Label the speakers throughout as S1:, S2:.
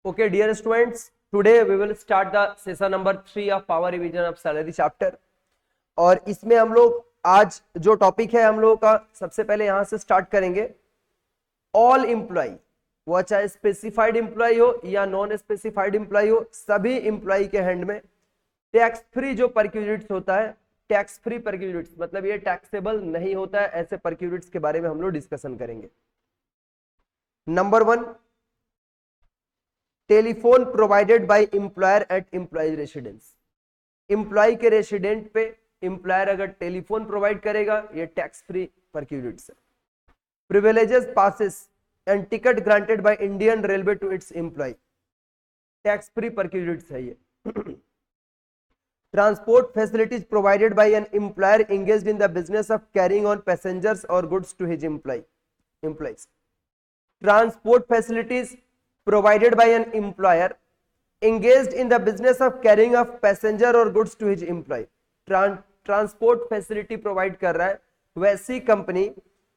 S1: Okay, dear students, today we will start the session number 3 of power revision of salary chapter. और इसमें हम लोग आज जो टॉपिक है हम लोगों का सबसे पहले यहां से स्टार्ट करेंगे। ऑल एम्प्लॉय, वो चाहे स्पेसिफाइड एम्प्लॉय हो या नॉन स्पेसिफाइड एम्प्लॉय हो, सभी एम्प्लॉय के हैंड में टैक्स फ्री जो परक्यूजिट्स होता है, टैक्स फ्री परक्यूजिट्स मतलब ये टैक्सेबल नहीं होता है, ऐसे परक्यूजिट्स के बारे में हम लोग डिस्कशन करेंगे। Number 1, telephone provided by employer at employee residence. Employee के रेसिडेंट पे एम्प्लॉयर अगर टेलीफोन प्रोवाइड करेगा, ये टैक्स फ्री परक्यूजिट्स है। Privileges passes and ticket granted by Indian railway to its employee, tax free perquisites है ये। Transport facilities provided by an employer engaged in the business of carrying on passengers or goods to his employees. Transport facilities provided by an employer engaged in the business of carrying of passenger or goods to his employee। Transport facility provide कर रहा है वैसी company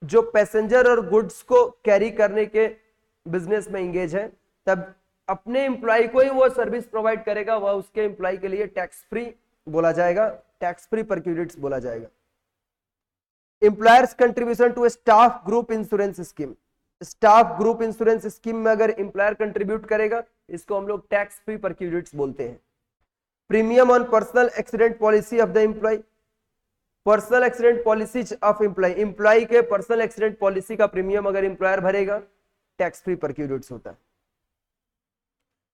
S1: जो passenger और goods को carry करने के business में एंगेज है, तब अपने एम्प्लॉय को ही वो सर्विस प्रोवाइड करेगा, वह उसके एम्प्लॉय के लिए टैक्स फ्री बोला जाएगा, टैक्स फ्री परक्यूजिट्स बोला जाएगा। Employer's contribution to staff group insurance scheme, staff group insurance scheme में अगर एम्प्लॉयर कंट्रीब्यूट करेगा, इसको हम लोग टैक्स फ्री परक्यूजिट्स बोलते हैं। Premium on personal accident policy of the employee, personal accident policy of employee, employee के पर्सनल एक्सीडेंट पॉलिसी का प्रीमियम अगर एम्प्लॉयर भरेगा, टैक्स फ्री परक्यूजिट्स होता है।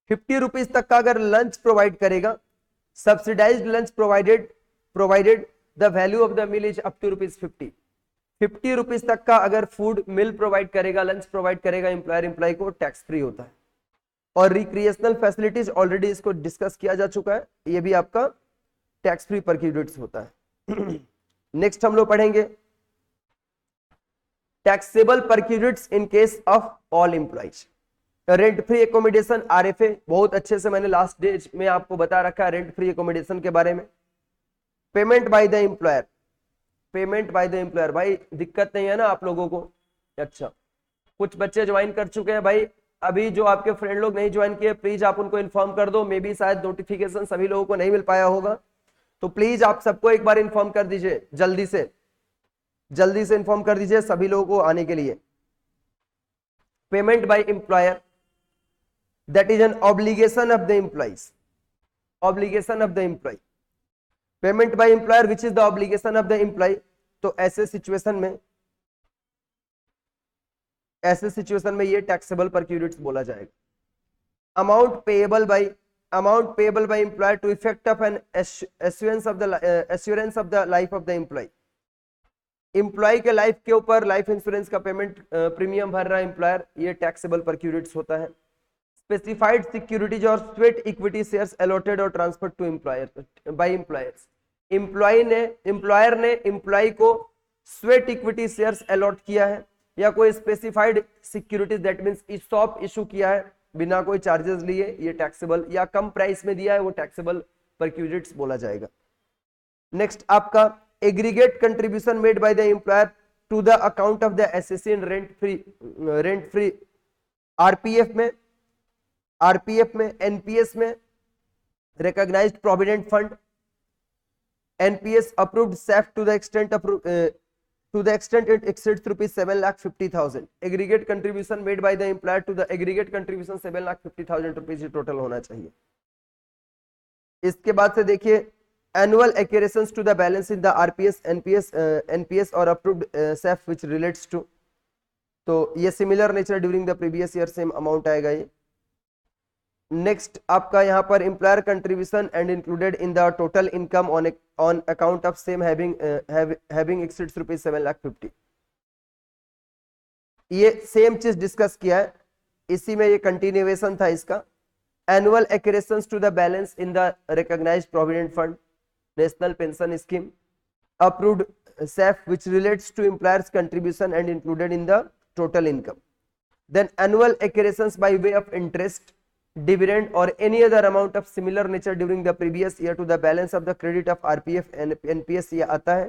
S1: 50 रुपीज तक का अगर लंच प्रोवाइड करेगा, subsidised lunch provided the value of the meal is up to ₹50। 50 rupees तक का अगर फूड मिल प्रोवाइड करेगा, लंच प्रोवाइड करेगा एम्प्लॉयर, एम्प्लॉय को टैक्स फ्री होता है। और रिक्रिएशनल फैसिलिटीज ऑलरेडी इसको डिस्कस किया जा चुका है, ये भी आपका टैक्स फ्री परक्यूजिट्स होता है। नेक्स्ट हम लोग पढ़ेंगे taxable perquisites in case of all employees. Rent free accommodation, RFA, बहुत अच्छे से मैंने लास्ट डे में आपको बता रखा है रेंट फ्री एकोमोडेशन के बारे में। Payment by the employer, payment by the employer, भाई दिक्कत नहीं है ना आप लोगों को? अच्छा, कुछ बच्चे ज्वाइन कर चुके हैं भाई, अभी जो आपके फ्रेंड लोग नहीं ज्वाइन किए प्लीज आप उनको इन्फॉर्म कर दो, मे बी शायद नोटिफिकेशन सभी लोगों को नहीं मिल पाया होगा, तो प्लीज आप सबको एक बार इन्फॉर्म कर दीजिए, जल्दी से इन्फॉर्म कर दीजिए सभी लोगों को आने के लिए। Payment by employer, that is an obligation of the employees, obligation of the employee. Payment by employer which is the obligation of the employee, तो ऐसे सिचुएशन में ये टैक्सेबल परक्यूजिट्स बोला जाएगा। Amount payable by employer to effect of an assurance of the life of the employee, employee के life के ऊपर life insurance का पेमेंट प्रीमियम भर रहा है एम्प्लॉयर, ये टैक्सेबल परक्यूजिट्स होता है। स्पेसिफाइड सिक्योरिटीज और स्वेट इक्विटी शेयर्स अलॉटेड और transferred to employer by employers, employer ने एम्प्लॉय को स्वेट इक्विटी शेयर्स अलॉट किया है या कोई specified securities that means ESOP issue किया है बिना कोई चार्जेस लिए, ये टैक्सेबल, या कम प्राइस में दिया है वो टैक्सेबल परक्यूजिट्स बोला जाएगा। नेक्स्ट आपका aggregate contribution made by the employer to the account of the SSC in rent free RPF में, एनपीएस में, recognised provident fund, NPS approved safe to the extent it exceeds ₹7,50,000। Aggregate contribution made by the employer to the aggregate contribution ₹7,50,000 total होना चाहिए। इसके बाद से देखिए annual accretions to the balance in the RPS, NPS or approved safe which relates to, तो ये similar nature during the previous year same amount आएगा ये। नेक्स्ट आपका यहाँ per employer contribution and included in the total income on account of same having exceeds ₹7,50,000, ये same चीज discuss किया है, इसी में ये कंटिन्यूएशन था इसका। Annual accretions to the balance in the recognised provident fund, national pension scheme, approved safe which relates to employer's contribution and included in the total income. Then annual accretions by way of interest, dividend or any other amount of similar nature during the previous year to the balance of the credit of RPF and NPS, ये आता है,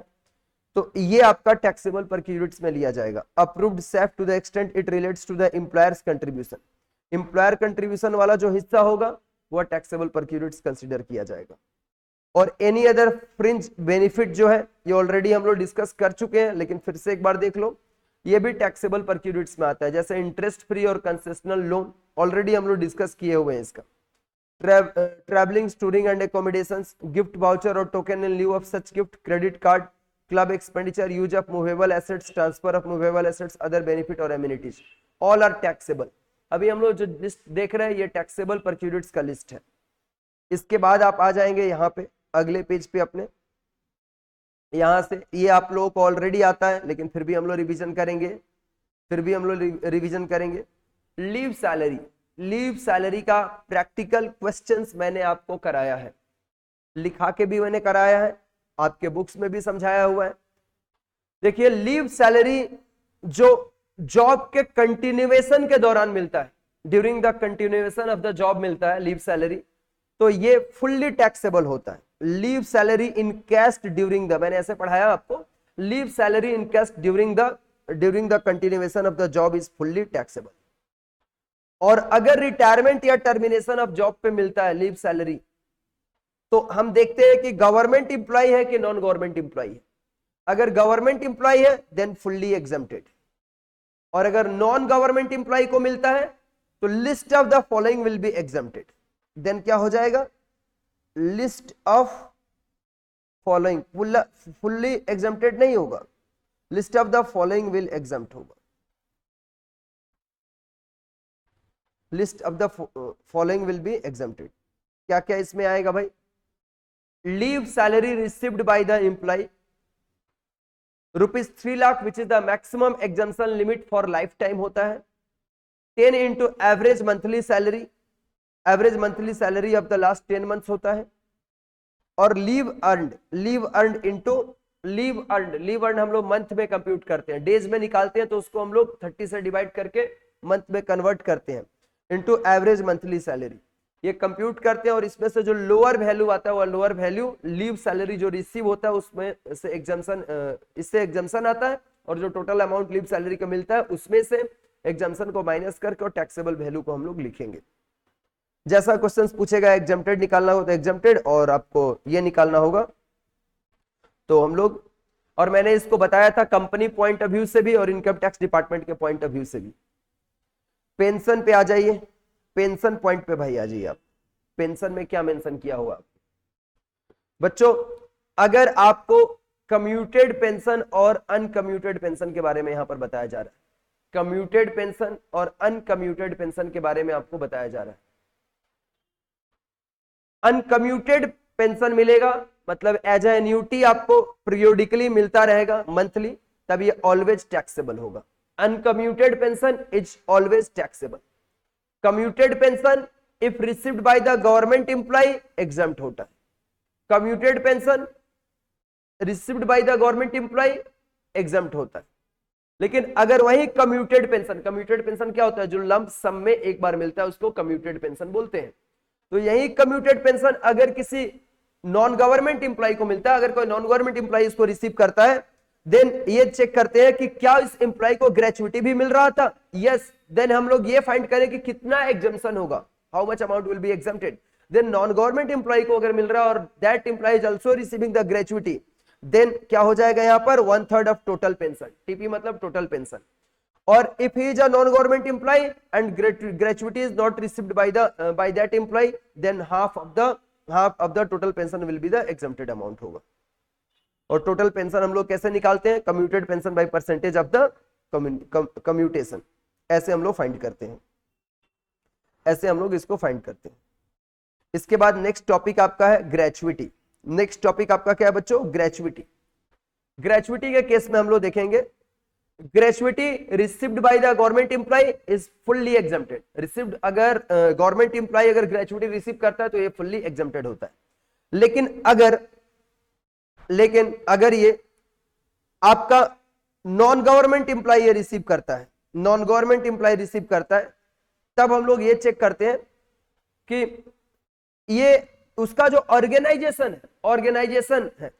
S1: तो ये आपका taxable perquisites में लिया जाएगा। Approved safe to the extent it relates to the employer's contribution, employer contribution वाला जो हिस्सा होगा वह टैक्सेबल पर क्यूरेट्स कंसीडर किया जाएगा। और एनी अदर फ्रिंज बेनिफिट जो है ये ऑलरेडी हम लोग डिस्कस कर चुके हैं, लेकिन फिर से एक बार देख लो, ये भी टैक्सेबल पर क्यूरेट्स में आता है। जैसे इंटरेस्ट फ्री और कंसेशनल लोन ऑलरेडी हम लोग डिस्कस किए हुए हैं इसका। Travelling, touring and accommodations, gift voucher और token in lieu of such gift, credit card, club expenditure, use of movable assets, transfer of movable assets, other benefit और amenities, all are taxable. अभी हम लोग जो लिस्ट देख रहे हैं ये टैक्सेबल पर क्यूरेट्स का लिस्ट है। इसके बाद आप आ जाएंगे यहाँ पे अगले पेज पे अपने, यहां से ये आप लोगों को ऑलरेडी आता है लेकिन फिर भी हम लोग रिवीजन करेंगे। लीव सैलरी, लीव सैलरी का प्रैक्टिकल क्वेश्चंस मैंने आपको कराया है, लिखा के भी मैंने कराया है, आपके बुक्स में भी समझाया हुआ है। देखिए लीव सैलरी जो जॉब के कंटिन्यूएशन के दौरान मिलता है, during the continuation of the job मिलता है लीव सैलरी, तो ये फुल्ली टैक्सेबल होता है। Leave salary in cash during the, मैंने ऐसे पढ़ाया आपको, leave salary in cash during the continuation of the job is fully taxable. और अगर रिटायरमेंट या टर्मिनेशन ऑफ जॉब पे मिलता है लीव सैलरी, तो हम देखते हैं कि गवर्नमेंट इंप्लॉय है कि नॉन गवर्नमेंट इंप्लॉय है। अगर गवर्नमेंट इंप्लॉय है देन फुल्ली एग्जम्प्टेड, और अगर नॉन गवर्नमेंट इंप्लॉय को मिलता है तो list of the following will be exempted. Then क्या हो जाएगा, list of following fully exempted नहीं होगा, list of the following will exempt होगा। List of the following will be exempted. क्या क्या इसमें आएगा भाई, leave salary received by the employee ₹3 lakh which is the maximum exemption limit for life time होता है। 10 into average monthly salary, average monthly salary of the last 10 months होता है। और leave earned into leave earned हम लोग month में compute करते हैं, डेज में निकालते हैं तो उसको हम लोग 30 से डिवाइड करके मंथ में कन्वर्ट करते हैं, इंटू एवरेज मंथली सैलरी, ये कंप्यूट करते हैं। और इसमें से जो लोअर वैल्यू आता है वो लोअर वैल्यू लीव सैलरी जो रिसीव होता है उसमें से इससे एग्जम्पशन आता है, और जो टोटल अमाउंट लीव सैलरी का मिलता है उसमें से एग्जम्पशन को माइनस करके और टैक्सेबल वैल्यू को हम लोग लिखेंगे। जैसा क्वेश्चन पूछेगा एग्जम्प्टेड निकालना हो तो एग्जम्प्टेड, और आपको ये निकालना होगा तो हम लोग, और मैंने इसको बताया था कंपनी पॉइंट ऑफ व्यू से भी और इनकम टैक्स डिपार्टमेंट के पॉइंट ऑफ व्यू से भी। पेंशन पे आ जाइए, पेंशन पॉइंट पे भाई आ जाइए आप। पेंशन में क्या मेंशन किया हुआ बच्चों, अगर आपको कम्यूटेड पेंशन और अनकम्यूटेड पेंशन के बारे में यहां पर बताया जा रहा है, कम्यूटेड पेंशन और अनकम्यूटेड पेंशन के बारे में आपको बताया जा रहा है। अनकम्यूटेड पेंशन मिलेगा मतलब एज ए एन्यूटी आपको पीरियोडिकली मिलता रहेगा मंथली, तब ये ऑलवेज टैक्सेबल होगा। Uncommuted pension is always taxable. Commuted pension if received by the government employee exempt होता है। Commuted pension received by the government employee exempt होता है। लेकिन अगर वही कम्यूटेड पेंशन क्या होता है, जो लंप सम में एक बार मिलता है उसको कम्यूटेड पेंशन बोलते हैं। तो यही कम्यूटेड पेंशन अगर किसी नॉन गवर्नमेंट एम्प्लॉय को मिलता है, अगर कोई नॉन गवर्नमेंट एम्प्लॉय इसको रिसीव करता है, देन ये चेक करते हैं कि क्या इस एम्प्लॉय को ग्रेचुइटी भी मिल रहा था, यस, देन हम लोग ये फाइंड करें कि कितना एग्जम्पशन होगा, how much amount will be exempted. Then non government employee को अगर मिल रहा है और that employee is also receiving the gratuity, then क्या हो जाएगा यहाँ पर 1/3 ऑफ टोटल पेंशन, टीपी मतलब टोटल पेंशन। और if he is a non-government employee and gratuity is not received by that employee, then half of the total pension will be the exempted amount होगा। और total pension हम लोग कैसे निकालते हैं, commuted pension by percentage of the commutation, ऐसे हम लोग फाइंड करते हैं, ऐसे हम लोग इसको फाइंड करते हैं। इसके बाद नेक्स्ट टॉपिक आपका है ग्रेचुइटी। नेक्स्ट टॉपिक आपका क्या है बच्चों, ग्रेचुइटी। ग्रेचुइटी के केस में हम लोग देखेंगे gratuity received by the government employee is fully exempted. Received अगर गवर्नमेंट एम्प्लॉय अगर ग्रेचुइटी रिसीव करता है तो ये फुल्ली एग्जम्प्टेड होता है। लेकिन अगर ये आपका नॉन गवर्नमेंट एम्प्लॉय रिसीव करता है, नॉन गवर्नमेंट एम्प्लॉय रिसीव करता है, तब हम लोग ये चेक करते हैं कि ये उसका जो ऑर्गेनाइजेशन है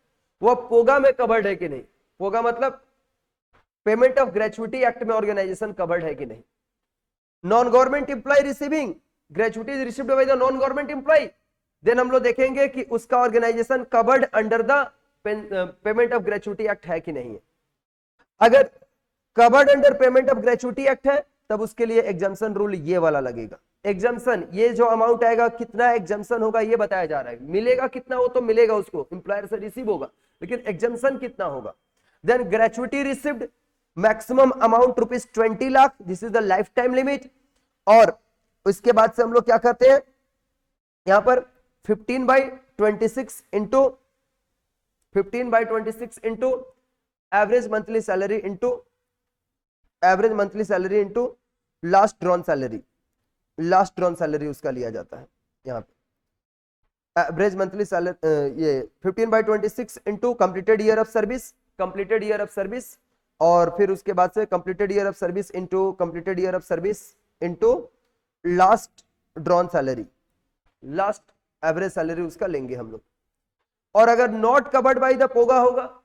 S1: वो पोगा में कवर्ड है कि नहीं। पोगा मतलब पेमेंट ऑफ ग्रेचुइटी एक्ट में ऑर्गेनाइजेशन कवर्ड है कि नहीं। Non government employee receiving gratuity received by the non government employee, then हम लोग देखेंगे कि उसका organisation covered under the payment of gratuity act है कि नहीं है। अगर covered under payment of gratuity act है तब उसके लिए एग्जाम्पशन रूल ये वाला लगेगा। एग्जाम्पशन ये जो अमाउंट आएगा कितना एग्जाम्पशन होगा ये बताया जा रहा है, मिलेगा कितना वो तो मिलेगा उसको, एम्प्लॉयर से रिसीव होगा, लेकिन एग्जाम्पशन कितना होगा। Then gratuity received maximum amount ₹20 lakh, this is the lifetime limit. और उसके बाद से हम लोग क्या करते हैं यहां पर 15/26 into average monthly salary into last drawn salary उसका लिया जाता है यहाँ पे। एवरेज मंथली सैलरी ये 15/26 into completed year of service, और फिर उसके बाद से completed year of service into last drawn salary, last average salary उसका लेंगे हम लोग। और अगर नॉट कवर्ड बाय द पोगा होगा,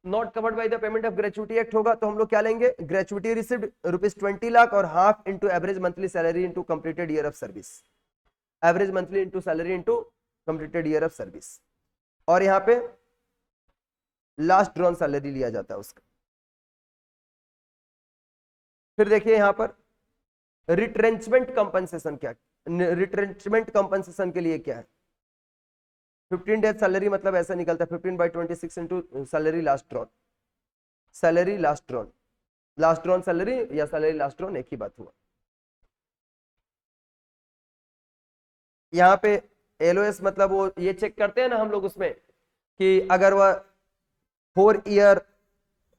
S1: not covered by the payment of gratuity act होगा, तो हम लोग क्या लेंगे, ग्रेचुटी रिसीव्ड ₹20 लाख और half into average monthly salary into completed year of service, average monthly into salary into completed year of service, और यहाँ पे लास्ट ड्रॉन सैलरी लिया जाता है उसका। फिर देखिए यहाँ पर रिट्रेंचमेंट कंपनसेशन क्या, रिट्रेंचमेंट कंपनसेशन के लिए क्या है, 15 डेज सैलरी मतलब ऐसा निकलता है 15/26 into salary last drawn salary या सैलरी लास्ट ड्रॉन एक ही बात हुआ। यहाँ पे एलओएस मतलब वो ये चेक करते हैं ना हम लोग उसमें कि अगर वह 4 ईयर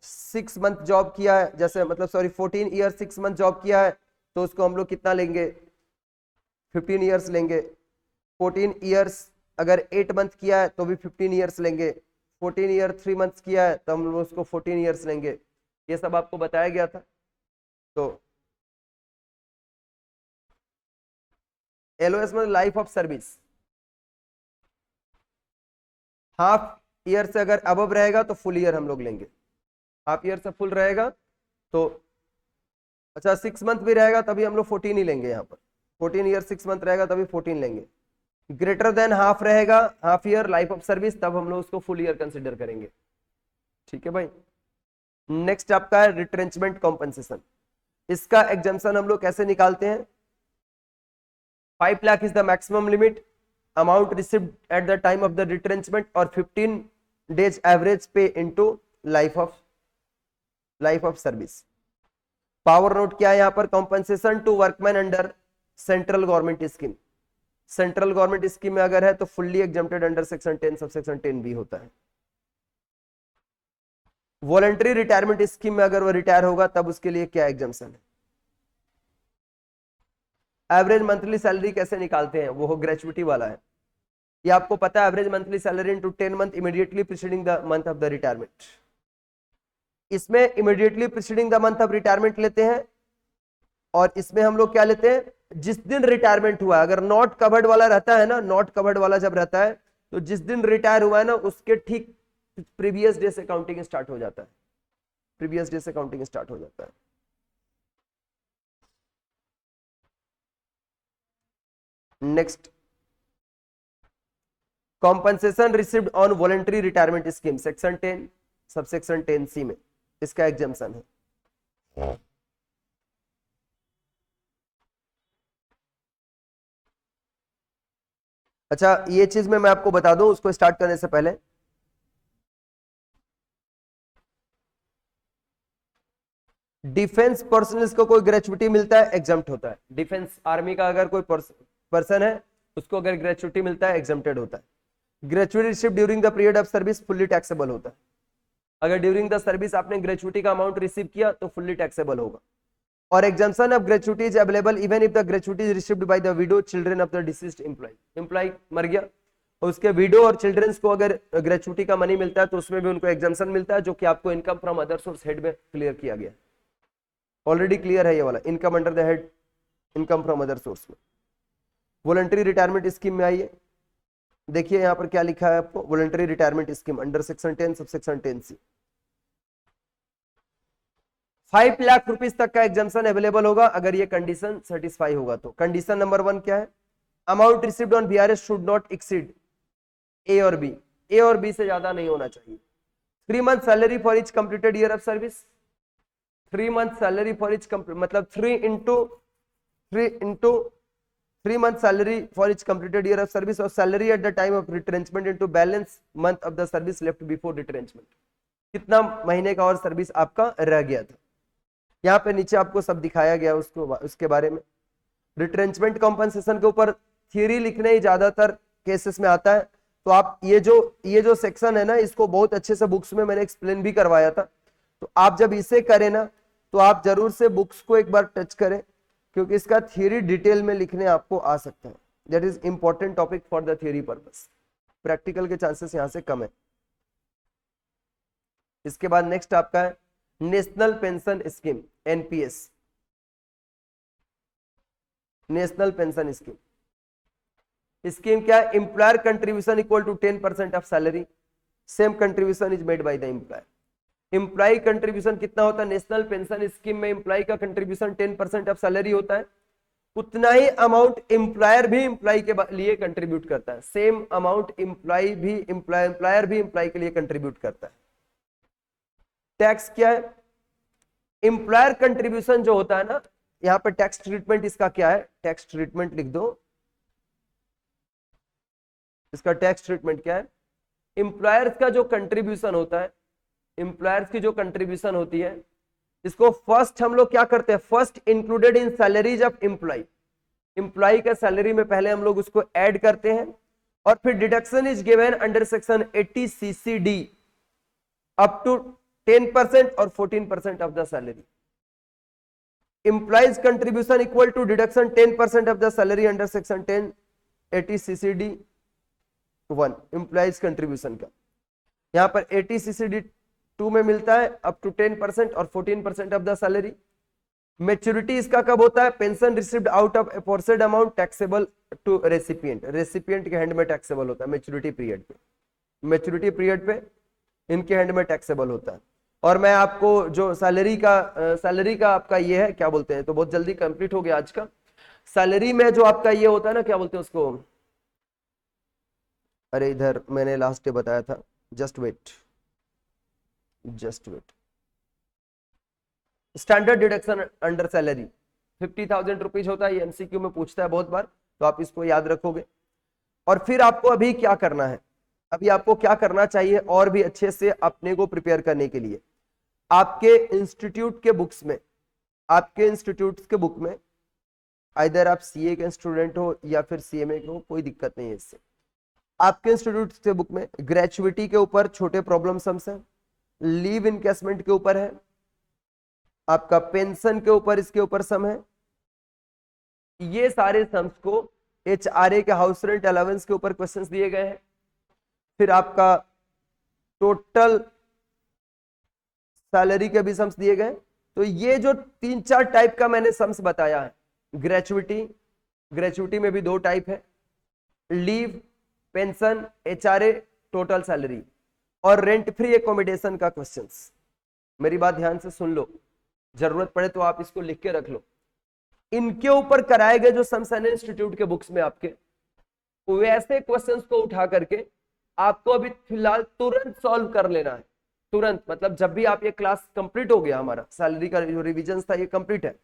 S1: 6 मंथ जॉब किया है, जैसे मतलब 14 ईयर 6 मंथ जॉब किया है, तो उसको हम लोग कितना लेंगे, 15 ईयर्स लेंगे। 14 ईयर्स अगर 8 मंथ किया है तो भी 15 ईयर्स लेंगे। 14 ईयर 3 मंथ्स किया है तो हम लोग उसको 14 ईयर्स लेंगे। ये सब आपको बताया गया था। तो एलओएस में life of service, half year से अगर अबव रहेगा तो फुल ईयर हम लोग लेंगे, हाफ ईयर से फुल रहेगा तो अच्छा 6 मंथ भी रहेगा तभी हम लोग 14 ही लेंगे। यहाँ पर 14 ईयर 6 मंथ रहेगा तभी 14 लेंगे। ग्रेटर देन हाफ रहेगा, half year life of service, तब हम लोग उसको फुल ईयर कंसिडर करेंगे। ठीक है भाई। नेक्स्ट आपका है रिट्रेंचमेंट कॉम्पनसेशन। इसका एग्जाम्पशन हम लोग कैसे निकालते हैं, 5 lakh is the maximum limit, amount received at the time of the retrenchment और 15 days average pay into life of service. Power note क्या है यहाँ पर, compensation to workman under central government scheme. Central government scheme में अगर है तो fully exempted under section 10 sub section 10 भी होता है। वॉलंटरी रिटायरमेंट स्कीम में अगर वो रिटायर होगा तब उसके लिए क्या एग्जाम्पशन है। एवरेज मंथली सैलरी कैसे निकालते हैं, वो ग्रेचुइटी वाला है। ये आपको पता है, average monthly salary into 10 month immediately preceding the month of the retirement. इसमें immediately preceding the month of retirement लेते हैं, और इसमें हम लोग क्या लेते हैं, जिस दिन रिटायरमेंट हुआ। अगर नॉट कवर्ड वाला रहता है ना, नॉट कवर्ड वाला जब रहता है तो जिस दिन रिटायर हुआ है ना उसके ठीक प्रीवियस डे से काउंटिंग स्टार्ट हो जाता है, प्रीवियस डे से काउंटिंग स्टार्ट हो जाता है। Next, compensation received on voluntary retirement scheme section 10 subsection 10C में इसका एग्जाम्पशन है। अच्छा, ये चीज मैं आपको बता दूं उसको स्टार्ट करने से पहले, डिफेंस पर्सनल को कोई ग्रेचुइटी मिलता है एग्जम्प्ट होता है। डिफेंस आर्मी का अगर कोई पर्सन है उसको अगर ग्रेचुइटी मिलता है एग्जम्प्टेड होता है। Gratuity received during the period of service fully taxable होता है। अगर ड्यूरिंग द सर्विस आपने ग्रेचुइटी का अमाउंट रिसीव किया तो फुल्ली टैक्सेबल होगा। और exemption of gratuity is available even if the gratuity is received by the widow children of the deceased employee. Employee मर गया और उसके विडो और चिल्ड्रंस को अगर ग्रेचुइटी का मनी मिलता है तो उसमें भी उनको एग्जाम्पशन मिलता है, जो कि आपको income from other source head में क्लियर किया गया। ऑलरेडी क्लियर है ये वाला, income under the head income from other source में। वॉलंटरी रिटायरमेंट स्कीम में आइए, देखिए यहाँ पर क्या लिखा है आपको, voluntary retirement scheme under section 10 subsection 10C। 5 lakh rupees तक का एग्जाम्शन अवेलेबल होगा अगर ये कंडीशन सेटिस्फाई होगा। तो कंडीशन नंबर 1 क्या है? Amount received on VRS should not exceed A और बी, ए और बी से ज्यादा नहीं होना चाहिए। 3 month salary for each completed year of service, 3 month salary for each मतलब 3 month salary for each completed year of service और salary at the time of retrenchment into balance month of the service left before retrenchment, कितना महीने का और service आपका रह गया था। यहाँ पे नीचे आपको सब दिखाया गया उसको, उसके बारे में। रिट्रेंचमेंट कॉम्पनसेशन के ऊपर थियरी लिखने ही ज्यादातर केसेस में आता है, तो आप ये जो सेक्शन है ना, इसको बहुत अच्छे से बुक्स में मैंने एक्सप्लेन भी करवाया था। तो आप जब इसे करें ना, तो आप जरूर से बुक्स को एक बार टच करें, क्योंकि इसका थियरी डिटेल में लिखने आपको आ सकता है। That is important topic for the theory purpose. Practical के चांसेस यहां से कम है। इसके बाद नेक्स्ट आपका है national pension scheme, NPS, national pension scheme. Scheme क्या है? Employer contribution equal to 10% of salary, same contribution is made by the employer. Employee contribution कितना होता है? नेशनल पेंशन स्कीम में एम्प्लॉय का कंट्रीब्यूशन 10% ऑफ सैलरी होता है, उतना ही अमाउंट एम्प्लॉयर भी एम्प्लॉय के लिए कंट्रीब्यूट करता है। सेम अमाउंट एम्प्लॉयर भी एम्प्लॉय के लिए कंट्रीब्यूट करता है। टैक्स क्या है? एम्प्लॉयर कंट्रीब्यूशन जो होता है ना, यहां पर टैक्स ट्रीटमेंट इसका क्या है? टैक्स ट्रीटमेंट लिख दो, इसका टैक्स ट्रीटमेंट क्या है? एम्प्लॉयर्स का जो कंट्रीब्यूशन होता है, एम्प्लॉयर्स की जो कंट्रीब्यूशन होती है, इसको फर्स्ट हम लोग क्या करते हैं? First included in salaries of employee, employee का सैलरी में पहले हम लोग उसको ऐड करते हैं, और फिर deduction is given under section 80 CCD up to 10% और 14% of the salary. Employees contribution equal to deduction 10% of the salary under section 10 80 CCD 1, employees contribution का। यहां पर 80 CCD 2 में मिलता है अप टू 10% और 14% ऑफ द सैलरी। मैच्योरिटी इसका कब होता है? Pension received out of aforesaid amount taxable to recipient, recipient के हैंड में टैक्सेबल होता है मैच्योरिटी पीरियड पे, मैच्योरिटी पीरियड पे इनके हैंड में टैक्सेबल होता है। और मैं आपको जो सैलरी का आपका ये है, क्या बोलते हैं, तो बहुत जल्दी कंप्लीट हो गया आज का। सैलरी में जो आपका ये होता है ना, क्या बोलते हैं उसको, अरे इधर मैंने लास्ट डे बताया था, just wait, standard deduction under salary 50,000 rupees होता है। ये एमसीक्यू में पूछता है बहुत बार, तो आप इसको याद रखोगे। और फिर आपको अभी क्या करना है? अभी आपको क्या करना चाहिए और भी अच्छे से अपने को प्रिपेयर करने के लिए? आपके इंस्टीट्यूट के बुक्स में, आपके इंस्टीट्यूट के बुक में, आइदर आप सीए के स्टूडेंट हो या फिर सीएमए के हो, कोई दिक्कत नहीं है इससे। आपके इंस्टीट्यूट के बुक में ग्रेचुइटी के ऊपर छोटे प्रॉब्लम सम्स है, लीव इनकेसमेंट के ऊपर है, आपका पेंशन के ऊपर, इसके ऊपर सम है। ये सारे सम्स को एचआरए के हाउस रेंट अलाउंस के ऊपर क्वेश्चंस दिए गए हैं। फिर आपका टोटल सैलरी के भी सम्स दिए गए। तो ये जो 3-4 टाइप का मैंने सम्स बताया है, ग्रेचुइटी में भी 2 टाइप है, leave, pension, HRA, total salary और रेंट फ्री एकोमोडेशन का क्वेश्चंस। मेरी बात ध्यान से सुन लो, जरूरत पड़े तो आप इसको लिख के रख लो। इनके ऊपर कराए गए जो सम्स हैं इंस्टीट्यूट के बुक्स में आपके, वैसे क्वेश्चंस को उठा करके आपको अभी फिलहाल तुरंत सॉल्व कर लेना है। तुरंत मतलब जब भी आप ये क्लास कंप्लीट हो गया, हमारा सैलरी का जो रिवीजन था ये कंप्लीट है।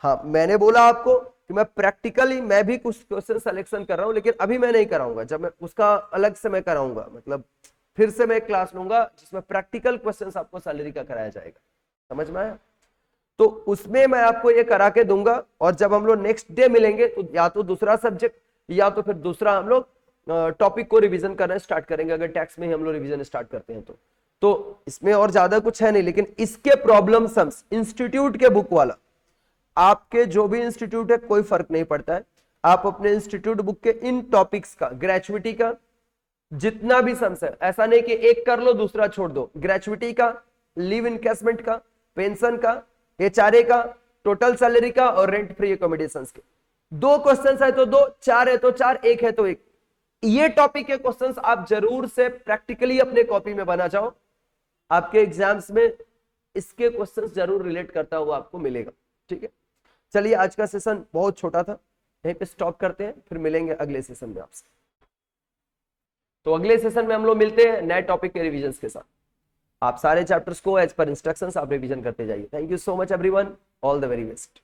S1: हाँ, मैंने बोला आपको कि मैं प्रैक्टिकली मैं भी कुछ क्वेश्चन सिलेक्शन कर रहा हूं, लेकिन अभी मैं नहीं कराऊंगा, जब मैं उसका अलग से मैं कराऊंगा, मतलब फिर से मैं एक क्लास लूंगा जिसमें प्रैक्टिकल क्वेश्चंस आपको सैलरी का कराया जाएगा। समझ में आया? तो उसमें मैं आपको ये करा के दूंगा, और जब हम लोग नेक्स्ट डे मिलेंगे तो या तो दूसरा सब्जेक्ट या तो फिर दूसरा हम लोग टॉपिक को रिवीजन करना स्टार्ट करेंगे, अगर टैक्स में ही हम लोग रिवीजन स्टार्ट करते हैं तो इसमें और ज्यादा कुछ है नहीं। लेकिन इसके प्रॉब्लम सम्स इंस्टीट्यूट के बुक वाला, आपके जो भी इंस्टीट्यूट है कोई फर्क नहीं पड़ता है, आप अपने इंस्टीट्यूट बुक के इन टॉपिक्स का, ग्रेचुइटी का जितना भी सम्स है, ऐसा नहीं कि एक कर लो दूसरा छोड़ दो, ग्रेचुइटी का, लीव इनकेसमेंट का, पेंशन का, एचआरए का, टोटल सैलरी का और रेंट फ्री एकोमोडेशन के 2 क्वेश्चन है तो 2, 4 है तो 4, 1 है तो 1। ये टॉपिक के क्वेश्चंस आप जरूर से प्रैक्टिकली अपने कॉपी में बना जाओ। आपके एग्जाम्स में इसके क्वेश्चंस जरूर रिलेट करता हुआ आपको मिलेगा। ठीक है, चलिए आज का सेशन बहुत छोटा था, यहीं पे स्टॉप करते हैं, फिर मिलेंगे अगले सेशन में आपसे। तो अगले सेशन में हम लोग मिलते हैं नए टॉपिक के रिविजन के साथ। आप सारे चैप्टर्स को एज पर इंस्ट्रक्शंस आप रिवीजन करते जाइए। Thank you so much everyone, all the very best.